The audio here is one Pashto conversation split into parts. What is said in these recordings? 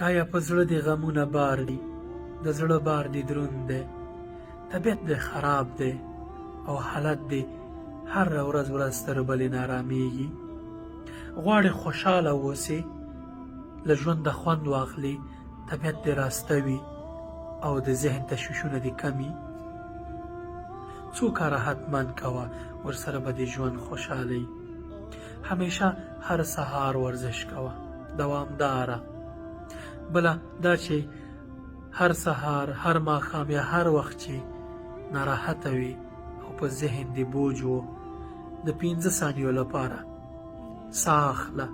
آیا په زړه دې غمونه بار دي؟ د زړه بار دې دروند دی؟ طبیعت دې خراب دی او حالت دې هر ورځ تر بلې نارامېږي؟ غواړې خوشحاله اوسې، له ژونده خوند واخلې، طبیعت دې راسته وي او د ذهن تشویشونه دې کمي؟ څو کاره حتماً کوه، ورسره به دې ژوند خوشحالوي. همیشه هر سهار ورزش کوه، دوامداره. بله دا چې هر سهار، هر ماښام یا هر وخت چې ناراحته وي او په ذهن دې بوج و، د 15 ثانیو لپاره ساه اخله،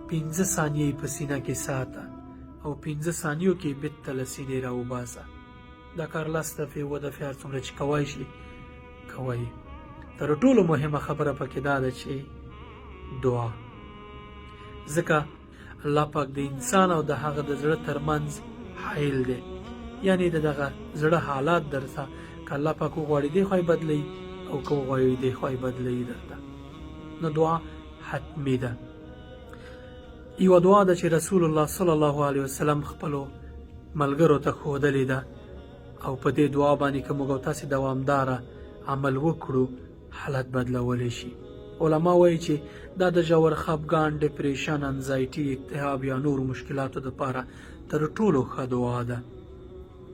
15 ثانیې په سینه کې ساته او 15 ثانیو کې بېرته له سینې راوباسه. دا کار 10 دفعې 7 دفعې هر څومره چې کوی شي کوئ. تر ټولو مهمه خبره پکې دا ده چې دعا، ځکه الله پاک د انسان او د هغه د زړه ترمنځ حایل دی. یعنی د دغه زړه حالات درته که الله پاک وغواړي دی خو یې بدلوي او که وغواړي دی خو یې بدلوي درته. نو دعا حتمي ده. یوه دعا ده چې رسول الله صلی الله علیه وسلم خپلو ملګرو ته ښودلې ده او په دې دعا باندې که موږ او تاسې دوامداره عمل وکړو حالت بدلولی شي. علما وایي چې دا د ژور خفګان، ډپریشن، انزایټي، اکتئاب یا نور مشکلاتو دپاره تر ټولو ښه دعا ده.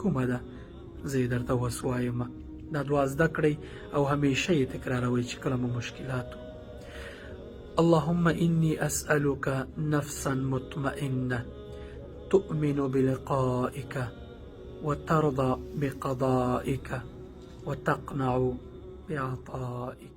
کومه ده؟ زه یې درته اوس وایم. دا دعا زده کړئ او همیشه یې تکراروئ چې کله مو مشکلات و. اللهم إني أسألك نفسا مطمئنة تؤمن بلقائك وترضى بقضائك وتقنع بعطائك.